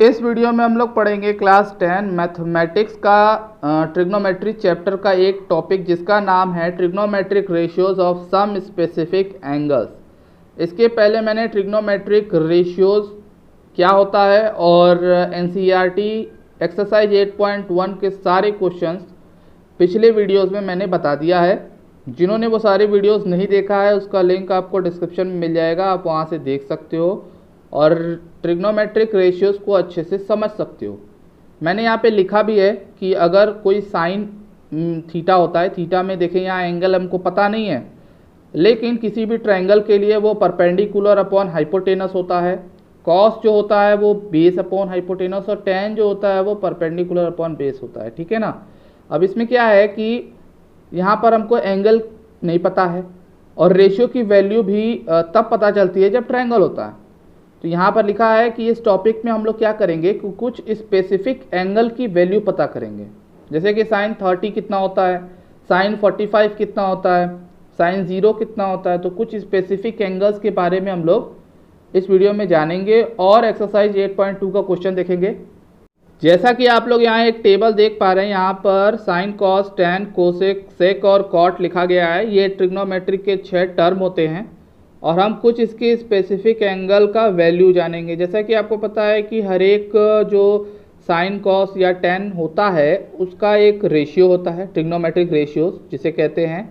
इस वीडियो में हम लोग पढ़ेंगे क्लास 10 मैथमेटिक्स का ट्रिग्नोमेट्री चैप्टर का एक टॉपिक जिसका नाम है trigonometric ratios of some specific angles. इसके पहले मैंने ट्रिग्नोमेट्रिक रेशियोज क्या होता है और एनसीईआरटी एक्सरसाइज 8.1 के सारे क्वेश्चंस पिछले वीडियोस में मैंने बता दिया है। जिन्होंने वो सारे वीडियोस नहीं देखा है उसका लिंक आपको डिस्क्रिप्शन में मिल जाएगा, आप वहाँ से देख सकते हो और ट्रिग्नोमेट्रिक रेशियोज़ को अच्छे से समझ सकते हो। मैंने यहाँ पे लिखा भी है कि अगर कोई साइन थीटा होता है, थीटा में देखें यहाँ एंगल हमको पता नहीं है, लेकिन किसी भी ट्रायंगल के लिए वो परपेंडिकुलर अपॉन हाइपोटेनस होता है। कॉस जो होता है वो बेस अपॉन हाइपोटेनस और टेन जो होता है वो परपेंडिकुलर अपॉन बेस होता है। ठीक है ना। अब इसमें क्या है कि यहाँ पर हमको एंगल नहीं पता है और रेशियो की वैल्यू भी तब पता चलती है जब ट्रायंगल होता है। तो यहाँ पर लिखा है कि इस टॉपिक में हम लोग क्या करेंगे कि कुछ स्पेसिफिक एंगल की वैल्यू पता करेंगे। जैसे कि साइन 30 कितना होता है, साइन 45 कितना होता है, साइन 0 कितना होता है। तो कुछ स्पेसिफिक एंगल्स के बारे में हम लोग इस वीडियो में जानेंगे और एक्सरसाइज 8.2 का क्वेश्चन देखेंगे। जैसा कि आप लोग यहाँ एक टेबल देख पा रहे हैं, यहाँ पर sin cos tan cosec sec और कॉट लिखा गया है। ये ट्रिग्नोमेट्रिक के 6 टर्म होते हैं और हम कुछ इसके स्पेसिफिक एंगल का वैल्यू जानेंगे। जैसा कि आपको पता है कि हर एक जो साइन कॉस या टैन होता है उसका एक रेशियो होता है, ट्रिग्नोमेट्रिक रेशियोज जिसे कहते हैं,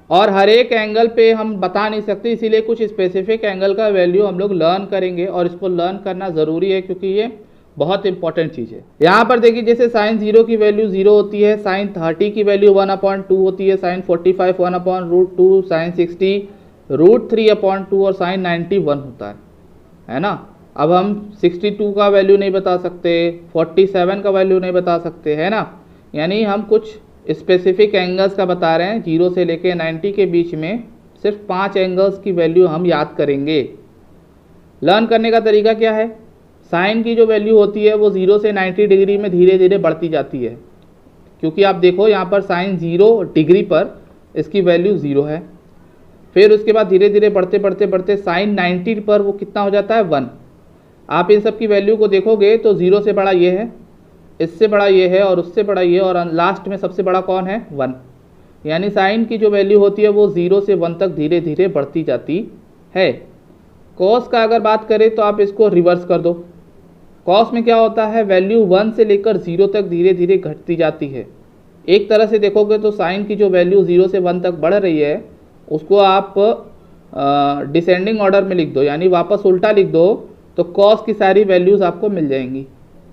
और हर एक एंगल पे हम बता नहीं सकते, इसीलिए कुछ स्पेसिफिक एंगल का वैल्यू हम लोग लर्न करेंगे और इसको लर्न करना ज़रूरी है क्योंकि ये बहुत इंपॉर्टेंट चीज़ है। यहाँ पर देखिए जैसे साइन 0 की वैल्यू 0 होती है, साइन 30 की वैल्यू 1/2 होती है, साइन 45 1/√2, साइन 60 √3/2 और साइन 90 1 होता है ना। अब हम 62 का वैल्यू नहीं बता सकते, 47 का वैल्यू नहीं बता सकते, है ना। यानी हम कुछ स्पेसिफिक एंगल्स का बता रहे हैं। 0 से लेके 90 के बीच में सिर्फ 5 एंगल्स की वैल्यू हम याद करेंगे। लर्न करने का तरीका क्या है, साइन की जो वैल्यू होती है वो 0 से 90 डिग्री में धीरे धीरे बढ़ती जाती है, क्योंकि आप देखो यहाँ पर साइन 0 डिग्री पर इसकी वैल्यू 0 है। फिर उसके बाद धीरे धीरे बढ़ते बढ़ते बढ़ते साइन 90 पर वो कितना हो जाता है 1। आप इन सब की वैल्यू को देखोगे तो 0 से बड़ा ये है, इससे बड़ा ये है और उससे बड़ा ये, और लास्ट में सबसे बड़ा कौन है 1। यानी साइन की जो वैल्यू होती है वो 0 से 1 तक धीरे धीरे बढ़ती जाती है। कॉस का अगर बात करें तो आप इसको रिवर्स कर दो। कॉस में क्या होता है, वैल्यू 1 से लेकर 0 तक धीरे धीरे घटती जाती है। एक तरह से देखोगे तो साइन की जो वैल्यू 0 से 1 तक बढ़ रही है उसको आप डिसेंडिंग ऑर्डर में लिख दो, यानी वापस उल्टा लिख दो, तो कॉस की सारी वैल्यूज़ आपको मिल जाएंगी।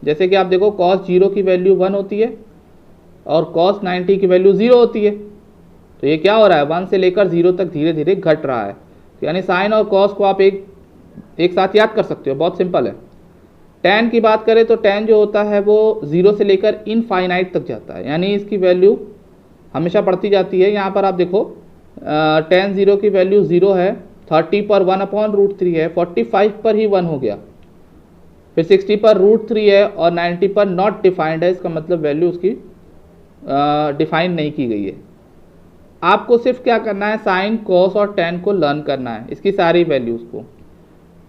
जैसे कि आप देखो कॉस 0 की वैल्यू 1 होती है और कॉस 90 की वैल्यू 0 होती है। तो ये क्या हो रहा है, 1 से लेकर 0 तक धीरे धीरे घट रहा है। तो यानी साइन और कॉस को आप एक साथ याद कर सकते हो, बहुत सिंपल है। टैन की बात करें तो टैन जो होता है वो 0 से लेकर इनफाइनाइट तक जाता है, यानी इसकी वैल्यू हमेशा बढ़ती जाती है। यहाँ पर आप देखो tan 0 की वैल्यू 0 है, 30 पर 1/√3 है, 45 पर ही 1 हो गया, फिर 60 पर √3 है और 90 पर नॉट डिफाइंड है। इसका मतलब वैल्यू उसकी डिफाइन नहीं की गई है। आपको सिर्फ क्या करना है, साइन कॉस और टैन को लर्न करना है, इसकी सारी वैल्यूज़ को।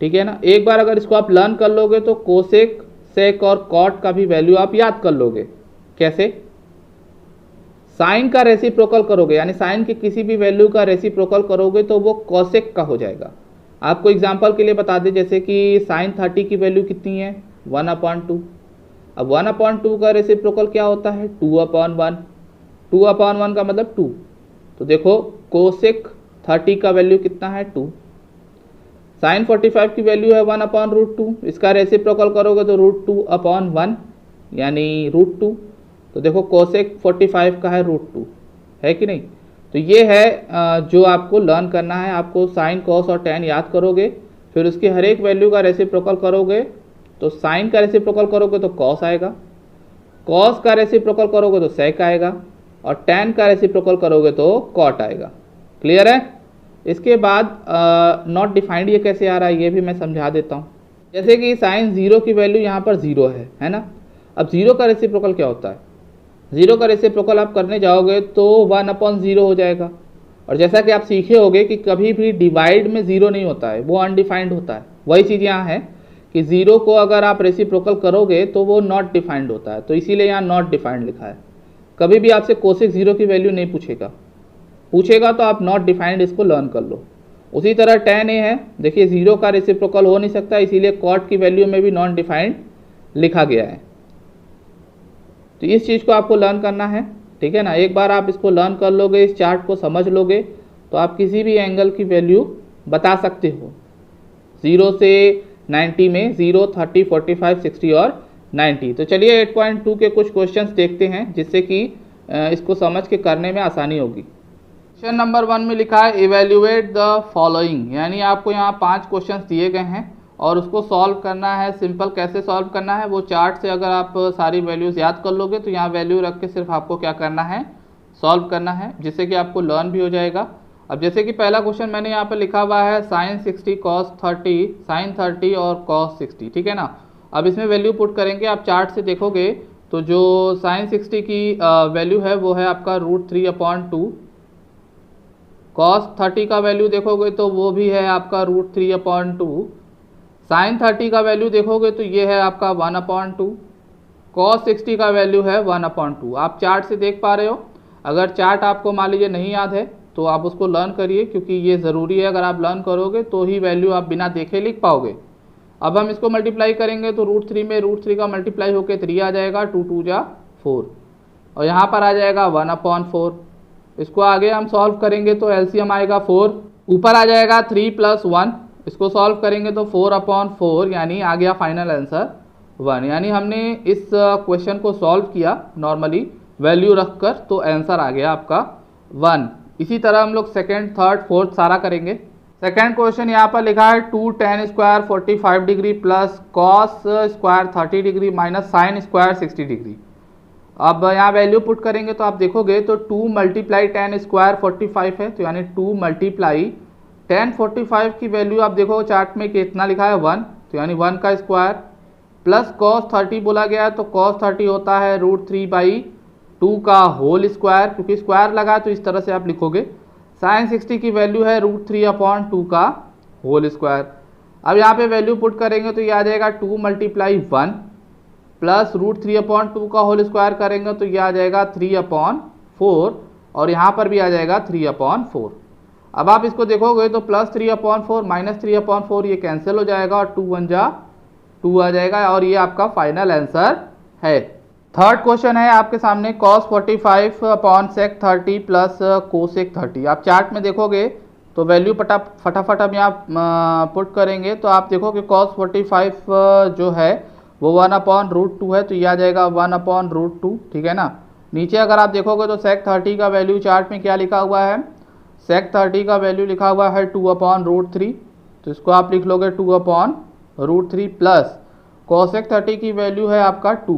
ठीक है ना। एक बार अगर इसको आप लर्न कर लोगे तो कोसेक सेक और कॉट का भी वैल्यू आप याद कर लोगे। कैसे, साइन का रेसिप्रोकल करोगे, यानी साइन की किसी भी वैल्यू का रेसिप्रोकल करोगे तो वो कोसेक का हो जाएगा। आपको एग्जांपल के लिए बता दें, जैसे कि साइन 30 की वैल्यू कितनी है 1/2। अब 1/2 का रेसिप्रोकल क्या होता है 2/1। 2/1 का मतलब 2। तो देखो कोसेक 30 का वैल्यू कितना है 2। साइन 45 की वैल्यू है 1/√2, इसका रेसिप्रोकल करोगे तो √2/1 यानी √2। तो देखो कोसेक 45 का है √2, है कि नहीं। तो ये है जो आपको लर्न करना है। आपको साइन कॉस और टैन याद करोगे, फिर उसकी हर एक वैल्यू का रेसिप्रोकल करोगे। तो साइन का रेसिप्रोकल करोगे तो कॉस आएगा, कॉस का रेसिप्रोकल करोगे तो सेक आएगा और टैन का रेसिप्रोकल करोगे तो कॉट आएगा। क्लियर है। इसके बाद नॉट डिफाइंड ये कैसे आ रहा है ये भी मैं समझा देता हूँ। जैसे कि साइन 0 की वैल्यू यहाँ पर 0 है ना। अब 0 का रेसिप्रोकल क्या होता है, 0 का रेसिप्रोकल आप करने जाओगे तो 1/0 हो जाएगा। और जैसा कि आप सीखे होगे कि कभी भी डिवाइड में 0 नहीं होता है, वो अनडिफाइंड होता है। वही चीज़ यहाँ है कि 0 को अगर आप रेसिप्रोकल करोगे तो वो नॉट डिफाइंड होता है, तो इसीलिए यहाँ नॉट डिफाइंड लिखा है। कभी भी आपसे कोसेक 0 की वैल्यू नहीं पूछेगा तो आप नॉट डिफाइंड इसको लर्न कर लो। उसी तरह tan a है, देखिए 0 का रेसिप्रोकल हो नहीं सकता, इसीलिए कॉट की वैल्यू में भी नॉन डिफाइंड लिखा गया है। तो इस चीज़ को आपको लर्न करना है, ठीक है ना। एक बार आप इसको लर्न कर लोगे, इस चार्ट को समझ लोगे, तो आप किसी भी एंगल की वैल्यू बता सकते हो। 0 से 90 में 0, 30, 45, 60 और 90। तो चलिए 8.2 के कुछ क्वेश्चंस देखते हैं जिससे कि इसको समझ के करने में आसानी होगी। क्वेश्चन नंबर 1 में लिखा है इवेल्युएट द फॉलोइंग, यानी आपको यहाँ 5 क्वेश्चंस दिए गए हैं और उसको सॉल्व करना है। सिंपल कैसे सॉल्व करना है, वो चार्ट से अगर आप सारी वैल्यूज़ याद कर लोगे तो यहाँ वैल्यू रख के सिर्फ आपको क्या करना है, सॉल्व करना है, जिससे कि आपको लर्न भी हो जाएगा। अब जैसे कि पहला क्वेश्चन मैंने यहाँ पे लिखा हुआ है sin 60 cos 30 sin 30 और cos 60, ठीक है ना। अब इसमें वैल्यू पुट करेंगे, आप चार्ट से देखोगे तो जो sin 60 की वैल्यू है वो है आपका √3/2, cos 30 का वैल्यू देखोगे तो वो भी है आपका √3/2, sin 30 का वैल्यू देखोगे तो ये है आपका 1/2, cos 60 का वैल्यू है 1/2। आप चार्ट से देख पा रहे हो। अगर चार्ट आपको मान लीजिए नहीं याद है तो आप उसको लर्न करिए, क्योंकि ये ज़रूरी है। अगर आप लर्न करोगे तो ही वैल्यू आप बिना देखे लिख पाओगे। अब हम इसको मल्टीप्लाई करेंगे तो √3 में √3 का मल्टीप्लाई होकर 3 आ जाएगा, 2 2 जा 4, और यहाँ पर आ जाएगा 1/4। इसको आगे हम सॉल्व करेंगे तो एलसीएम आएगा 4, ऊपर आ जाएगा 3 + 1, इसको सॉल्व करेंगे तो 4/4, यानी आ गया फाइनल आंसर 1। यानी हमने इस क्वेश्चन को सॉल्व किया नॉर्मली वैल्यू रखकर, तो आंसर आ गया आपका 1। इसी तरह हम लोग सेकेंड, थर्ड, फोर्थ सारा करेंगे। सेकेंड क्वेश्चन यहाँ पर लिखा है 2 tan square 45 degree plus cos square 30 degree minus sin square 60 degree. अब यहाँ वैल्यू पुट करेंगे तो आप देखोगे तो 2 × tan स्क्वायर 45 है, तो यानी 2 × tan 45 की वैल्यू आप देखो चार्ट में कितना लिखा है 1, तो यानी 1 का स्क्वायर, प्लस cos 30 बोला गया है तो cos 30 होता है √3/2 का होल स्क्वायर, क्योंकि स्क्वायर लगा तो इस तरह से आप लिखोगे। sin 60 की वैल्यू है √3/2 का होल स्क्वायर। अब यहाँ पे वैल्यू पुट करेंगे तो ये आ जाएगा 2 × 1 प्लस √3/2 का होल स्क्वायर करेंगे तो ये आ जाएगा 3/4, और यहाँ पर भी आ जाएगा 3/4। अब आप इसको देखोगे तो +3/4 -3/4 ये कैंसिल हो जाएगा और 2 1 जा 2 आ जाएगा, और ये आपका फाइनल आंसर है। थर्ड क्वेश्चन है आपके सामने cos 45 sec 30 प्लस cosec 30। आप चार्ट में देखोगे तो वैल्यू फटाफट हम यहाँ पुट करेंगे तो आप देखोगे cos 45 जो है वो 1/√2 है, तो ये आ जाएगा 1/√2, ठीक है ना। नीचे अगर आप देखोगे तो sec 30 का वैल्यू चार्ट में क्या लिखा हुआ है, sec 30 का वैल्यू लिखा हुआ है 2/√3, तो इसको आप लिख लोगे 2/√3 प्लस cosec 30 की वैल्यू है आपका 2,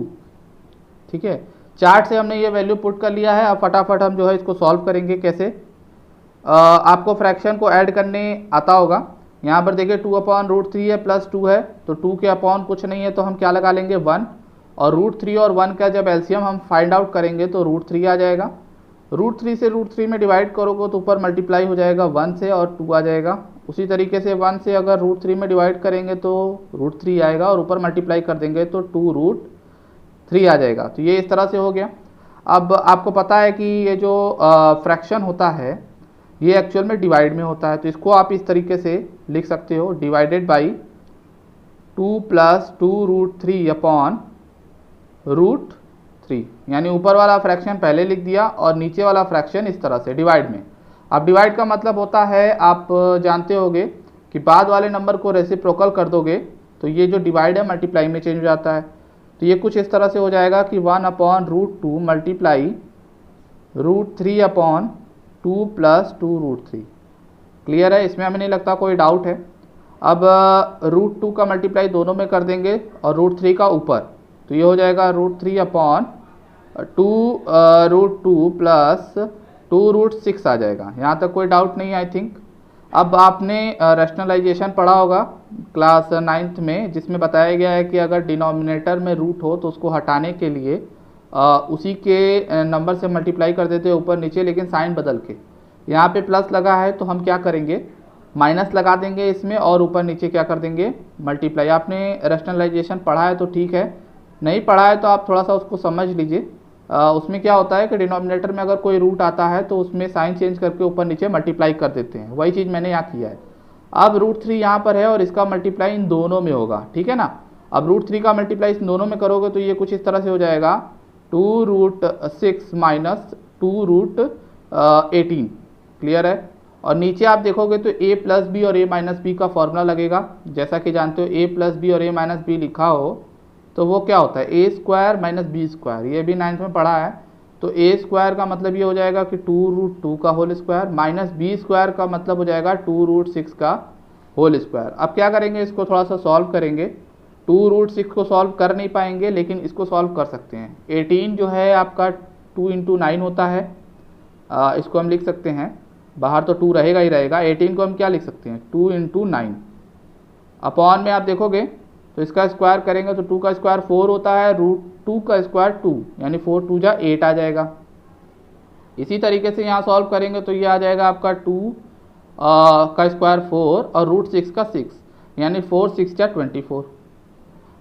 ठीक है। चार्ट से हमने ये वैल्यू पुट कर लिया है। अब फटाफट हम जो है इसको सॉल्व करेंगे। कैसे, आपको फ्रैक्शन को ऐड करने आता होगा। यहाँ पर देखिए 2/√3 है प्लस 2 है, तो 2 के अपॉन कुछ नहीं है तो हम क्या लगा लेंगे 1, और √3 और 1 का जब एलसीएम हम फाइंड आउट करेंगे तो √3 आ जाएगा। √3 से √3 में डिवाइड करोगे तो ऊपर मल्टीप्लाई हो जाएगा 1 से और 2 आ जाएगा। उसी तरीके से 1 से अगर √3 में डिवाइड करेंगे तो √3 आएगा, और ऊपर मल्टीप्लाई कर देंगे तो 2√3 आ जाएगा। तो ये इस तरह से हो गया। अब आपको पता है कि ये जो फ्रैक्शन होता है ये एक्चुअल में डिवाइड में होता है, तो इसको आप इस तरीके से लिख सकते हो, डिवाइडेड बाई 2 + 2√3/√3, यानी ऊपर वाला फ्रैक्शन पहले लिख दिया और नीचे वाला फ्रैक्शन इस तरह से डिवाइड में। अब डिवाइड का मतलब होता है, आप जानते होंगे कि बाद वाले नंबर को रेसिप्रोकल कर दोगे तो ये जो डिवाइड है मल्टीप्लाई में चेंज हो जाता है। तो ये कुछ इस तरह से हो जाएगा कि 1/√2 मल्टीप्लाई √3/2 प्लस 2√3। क्लियर है, इसमें हमें नहीं लगता कोई डाउट है। अब √2 का मल्टीप्लाई दोनों में कर देंगे और √3 का ऊपर, तो ये हो जाएगा √3/2 प्लस 2√6 आ जाएगा। यहाँ तक कोई डाउट नहीं आई थिंक। अब आपने रैशनलाइजेशन पढ़ा होगा क्लास 9th में, जिसमें बताया गया है कि अगर डिनोमिनेटर में रूट हो तो उसको हटाने के लिए उसी के नंबर से मल्टीप्लाई कर देते हैं ऊपर नीचे, लेकिन साइन बदल के। यहाँ पे प्लस लगा है तो हम क्या करेंगे, माइनस लगा देंगे इसमें और ऊपर नीचे क्या कर देंगे, मल्टीप्लाई। आपने रैशनलाइजेशन पढ़ा है तो ठीक है, नहीं पढ़ा है तो आप थोड़ा सा उसको समझ लीजिए। उसमें क्या होता है कि डिनोमिनेटर में अगर कोई रूट आता है तो उसमें साइन चेंज करके ऊपर नीचे मल्टीप्लाई कर देते हैं, वही चीज़ मैंने यहाँ किया है। अब √3 यहाँ पर है और इसका मल्टीप्लाई इन दोनों में होगा, ठीक है ना। अब √3 का मल्टीप्लाई इन दोनों में करोगे तो ये कुछ इस तरह से हो जाएगा 2√6 माइनस 2√18। क्लियर है। और नीचे आप देखोगे तो a प्लस बी और a माइनस बी का फॉर्मूला लगेगा। जैसा कि जानते हो a प्लस बी और a माइनस बी लिखा हो तो वो क्या होता है, a square minus B square. ये भी 9th में पढ़ा है। तो a स्क्वायर का मतलब ये हो जाएगा कि 2√2 का whole square, minus B square का मतलब हो जाएगा 2√6 का होल स्क्वायर। अब क्या करेंगे, इसको थोड़ा सा सॉल्व करेंगे। 2√6 को सॉल्व कर नहीं पाएंगे लेकिन इसको सॉल्व कर सकते हैं। 18 जो है आपका 2 × 9 होता है, इसको हम लिख सकते हैं, बाहर तो 2 रहेगा ही रहेगा। 18 को हम क्या लिख सकते हैं, 2 × 9 अपॉन में आप देखोगे तो इसका स्क्वायर करेंगे तो 2 का स्क्वायर 4 होता है, √2 का स्क्वायर 2 यानी 4 2 जा 8 आ जाएगा। इसी तरीके से यहाँ सॉल्व करेंगे तो ये आ जाएगा आपका 2 का स्क्वायर 4 और √6 का 6 यानी 4 6 जा 24।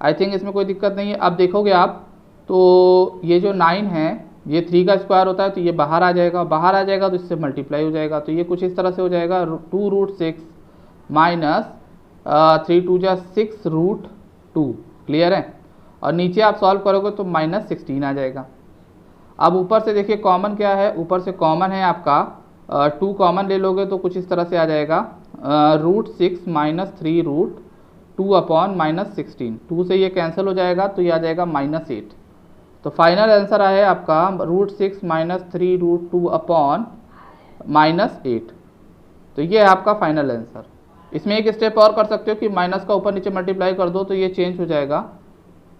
आई थिंक इसमें कोई दिक्कत नहीं है। अब देखोगे आप तो ये जो 9 है ये 3 का स्क्वायर होता है तो ये बाहर आ जाएगा, बाहर आ जाएगा तो इससे मल्टीप्लाई हो जाएगा। तो ये कुछ इस तरह से हो जाएगा 2√6 माइनस 3 2 जा 6√2। क्लियर है। और नीचे आप सॉल्व करोगे तो -16 आ जाएगा। अब ऊपर से देखिए कॉमन क्या है, ऊपर से कॉमन है आपका 2 कॉमन ले लोगे तो कुछ इस तरह से आ जाएगा √6 माइनस 3√2 अपॉन -16। 2 से ये कैंसिल हो जाएगा तो ये आ जाएगा -8। तो फाइनल आंसर है आपका √6 माइनस 3√2 अपॉन -8। तो ये है आपका फाइनल आंसर। इसमें एक स्टेप और कर सकते हो कि माइनस का ऊपर नीचे मल्टीप्लाई कर दो तो ये चेंज हो जाएगा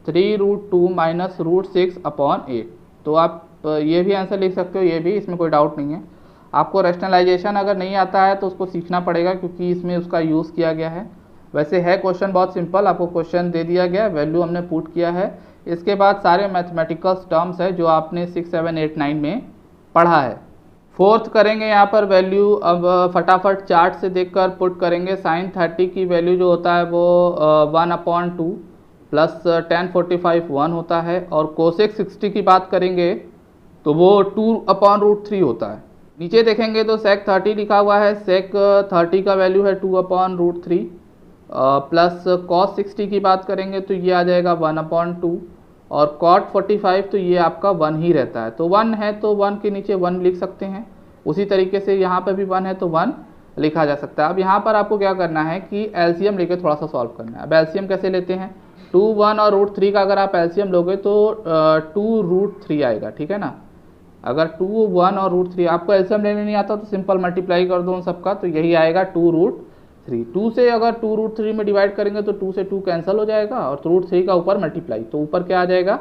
3√2 माइनस √6 अपॉन 8। तो आप ये भी आंसर लिख सकते हो, ये भी, इसमें कोई डाउट नहीं है। आपको रैशनलाइजेशन अगर नहीं आता है तो उसको सीखना पड़ेगा क्योंकि इसमें उसका यूज़ किया गया है। वैसे है क्वेश्चन बहुत सिंपल, आपको क्वेश्चन दे दिया गया, वैल्यू हमने पुट किया है। इसके बाद सारे मैथमेटिकल टर्म्स है जो आपने 6 7 8 9 में पढ़ा है। फोर्थ करेंगे यहाँ पर वैल्यू। अब फटाफट चार्ट से देखकर पुट करेंगे। sin 30 की वैल्यू जो होता है वो 1/2 प्लस tan 45 1 होता है। और cosec 60 की बात करेंगे तो वो 2/√3 होता है। नीचे देखेंगे तो sec 30 लिखा हुआ है, sec 30 का वैल्यू है 2/√3 प्लस cos 60 की बात करेंगे तो ये आ जाएगा 1/2 और cot 45 तो ये आपका 1 ही रहता है। तो 1 है तो 1 के नीचे 1 लिख सकते हैं। उसी तरीके से यहाँ पर भी 1 है तो 1 लिखा जा सकता है। अब यहाँ पर आपको क्या करना है कि एलसीएम लेके थोड़ा सा सॉल्व करना है। अब एलसीएम कैसे लेते हैं, 2 1 और √3 का अगर आप एलसीएम लोगे तो 2√3 आएगा, ठीक है ना। अगर 2 1 और √3 आपको एलसीएम लेने नहीं आता तो सिंपल मल्टीप्लाई कर दो उन सबका तो यही आएगा 2√3। 2 से अगर 2√3 में डिवाइड करेंगे तो 2 से 2 कैंसिल हो जाएगा और √3 का ऊपर मल्टीप्लाई, तो ऊपर क्या आ जाएगा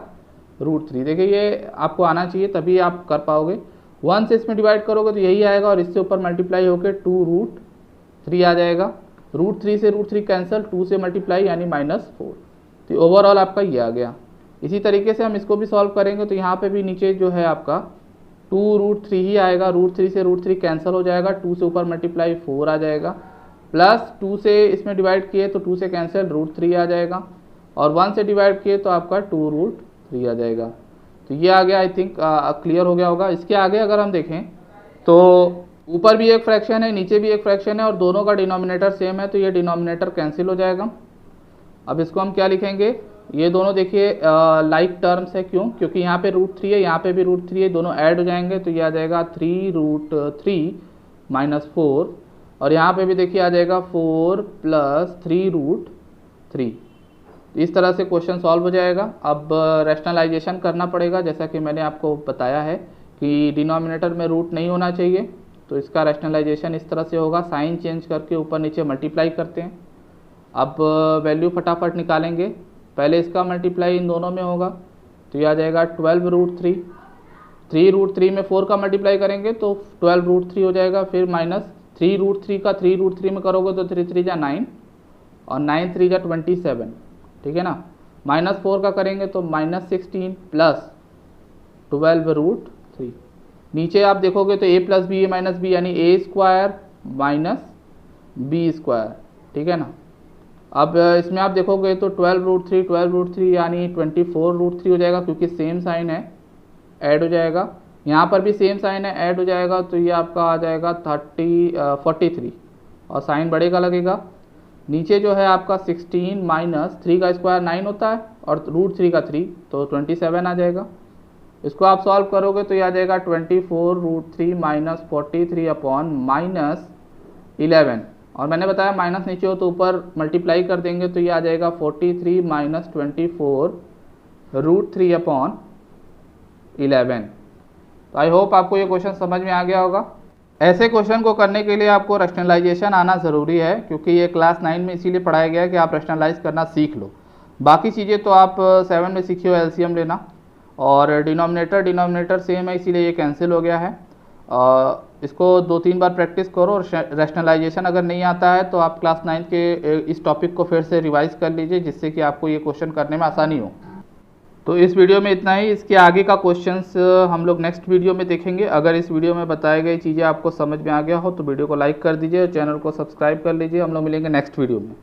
√3। देखिए ये आपको आना चाहिए तभी आप कर पाओगे। 1 से इसमें डिवाइड करोगे तो यही आएगा और इससे ऊपर मल्टीप्लाई होकर 2√3 आ जाएगा। √3 से √3 कैंसिल, 2 से मल्टीप्लाई यानी -4। तो ओवरऑल आपका ये आ गया। इसी तरीके से हम इसको भी सॉल्व करेंगे तो यहाँ पे भी नीचे जो है आपका 2√3 ही आएगा। √3 से √3 कैंसिल हो जाएगा, 2 से ऊपर मल्टीप्लाई 4 आ जाएगा, प्लस 2 से इसमें डिवाइड किए तो 2 से कैंसिल √3 आ जाएगा और 1 से डिवाइड किए तो आपका 2√3 आ जाएगा। तो ये आ गया, आई थिंक क्लियर हो गया होगा। इसके आगे अगर हम देखें तो ऊपर भी एक फ्रैक्शन है नीचे भी एक फ्रैक्शन है और दोनों का डिनोमिनेटर सेम है तो ये डिनोमिनेटर कैंसिल हो जाएगा। अब इसको हम क्या लिखेंगे, ये दोनों देखिए लाइक टर्म्स है। क्यों, क्योंकि यहाँ पे √3 है, यहाँ पे भी √3 है, दोनों ऐड हो जाएंगे तो ये आ जाएगा 3√3 -4 और यहाँ पे भी देखिए आ जाएगा 4 + 3√3। इस तरह से क्वेश्चन सॉल्व हो जाएगा। अब रैशनलाइजेशन करना पड़ेगा, जैसा कि मैंने आपको बताया है कि डिनोमिनेटर में रूट नहीं होना चाहिए। तो इसका रैशनलाइजेशन इस तरह से होगा, साइन चेंज करके ऊपर नीचे मल्टीप्लाई करते हैं। अब वैल्यू फटाफट निकालेंगे। पहले इसका मल्टीप्लाई इन दोनों में होगा तो ये आ जाएगा 12√3। 3√3 में 4 का मल्टीप्लाई करेंगे तो 12√3 हो जाएगा। फिर -3√3 का 3√3 में करोगे तो 3 3 जा 9 और 9 3 जा 27, ठीक है ना। -4 का करेंगे तो -16 प्लस 12√3। नीचे आप देखोगे तो a + b a - b यानी a² - बी स्क्वायर, ठीक है ना। अब इसमें आप देखोगे तो 12√3 यानी 24√3 हो जाएगा, क्योंकि सेम साइन है, ऐड हो जाएगा। यहाँ पर भी सेम साइन है, ऐड हो जाएगा, तो ये आपका आ जाएगा 43 और साइन बढ़ेगा लगेगा। नीचे जो है आपका 16 माइनस 3 का स्क्वायर 9 होता है और √3 का 3, तो 27 आ जाएगा। इसको आप सॉल्व करोगे तो ये आ जाएगा 24√3 माइनस 43 अपॉन माइनस 11, और मैंने बताया माइनस नीचे हो तो ऊपर मल्टीप्लाई कर देंगे, तो ये आ जाएगा 43 माइनस 24√3 अपॉन 11। तो आई होप आपको ये क्वेश्चन समझ में आ गया होगा। ऐसे क्वेश्चन को करने के लिए आपको रैशनलाइजेशन आना ज़रूरी है, क्योंकि ये क्लास 9 में इसीलिए पढ़ाया गया है कि आप रैशनलाइज करना सीख लो। बाकी चीज़ें तो आप 7 में सीखी हो, एलसीएम लेना, और डिनोमिनेटर सेम है इसीलिए ये कैंसिल हो गया है। इसको 2-3 बार प्रैक्टिस करो, और रैशनलाइजेशन अगर नहीं आता है तो आप क्लास 9 के इस टॉपिक को फिर से रिवाइज कर लीजिए, जिससे कि आपको ये क्वेश्चन करने में आसानी हो। तो इस वीडियो में इतना ही। इसके आगे का क्वेश्चंस हम लोग नेक्स्ट वीडियो में देखेंगे। अगर इस वीडियो में बताई गई चीज़ें आपको समझ में आ गया हो तो वीडियो को लाइक कर दीजिए और चैनल को सब्सक्राइब कर लीजिए। हम लोग मिलेंगे नेक्स्ट वीडियो में।